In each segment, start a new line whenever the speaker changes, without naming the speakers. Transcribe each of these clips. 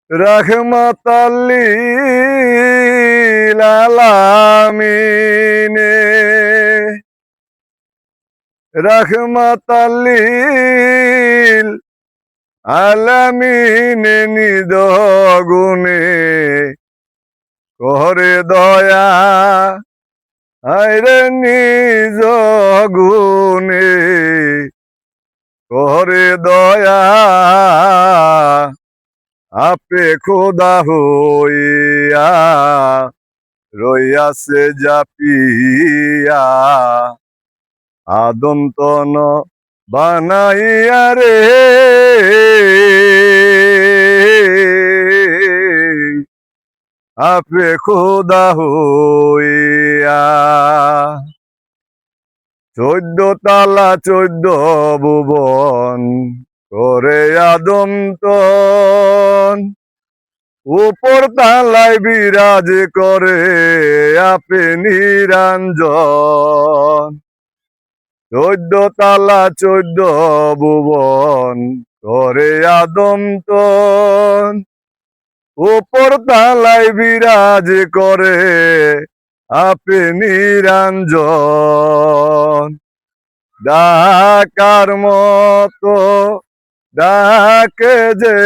রাহমাতাল লিল আলামিনে রাহমাতাল লিল আলামিনে নিজ গুণে করে দয়া আইরে নিজ গুণে করে দয়া আপে খোদা হইয়া রইয়াছে জাপিয়া আদম তন বানাইয়া রে আপে খোদা হইয়া 14 তালা 14 ভুবন করে আদম তন উপর তালায় বিরাজ করে আপে নিরঞ্জন 14 তালা 14 ভুবন করে আদম তন উপর তালায় বিরাজ করে আপে নিরঞ্জন ডাকার মতো ডাকে যে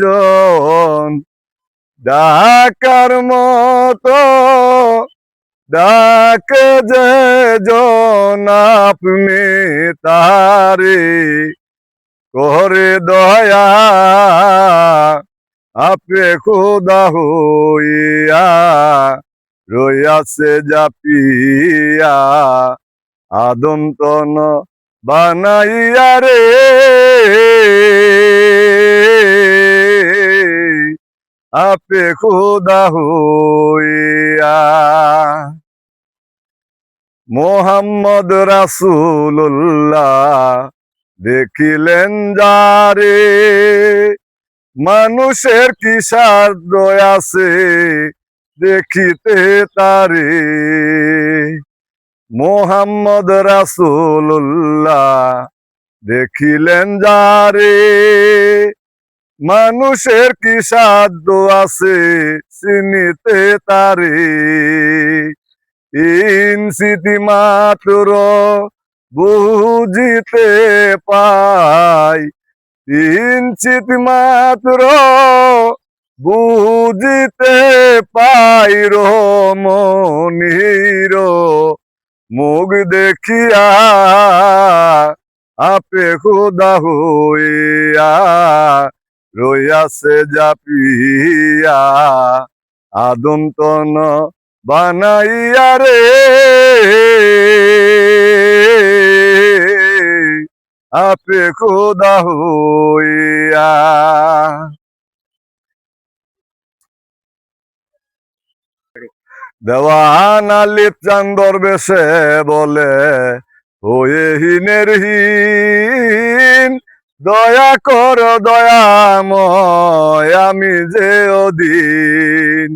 জন ডাকার মতো ডাকে যে জন আপনি তারে করে দয়া আপে খোদা হইয়া রইয়াছে জাপিয়া আদম তন বানাইয়া রে আপে খোদা হইয়া মোহাম্মদ রাসূলুল্লাহ দেখিলেন যারে মানুষের কি সাধ্য আছে দেখিতে তারে মোহাম্মদ রাসূলুল্লাহ দেখিলেন যারে মানুষের কি সাধ্য আছে চিনিতে তারে ইনসিতি মাত্র বুঝিতে পাই ইনসিত মাত্র বুঝিতে পাই রমণীর মুখ দেখিয়া আপে খোদা হইয়া রইয়াছে জাপিয়া আদম তন বানাইয়া রে আপে খোদা হইয়া দেওয়ানা লিপচান্দর বেশে বলে হয়ে হীনের হীন দয়া কর দয়াময় আমি যে অধীন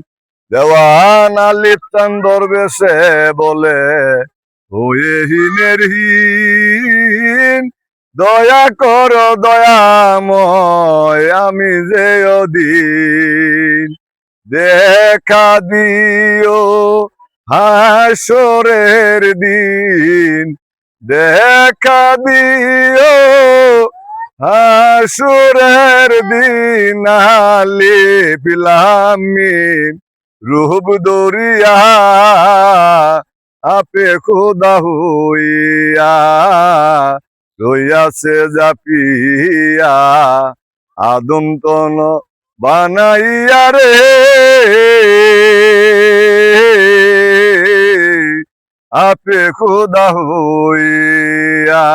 দেওয়ানা লিপচান্দর বেশে বলে হয়ে হীনের হীন দয়া কর দয়াময় আমি যে অধীন দেখা দিও হাসরের দিন দেখা দিও হাসরের দিন আলে বিলামিন রূপ দরিয়া আপে খোদা হইয়া রইয়াছে জাপিয়া আদম তন বানাইয়া রে আপে খোদা হইয়া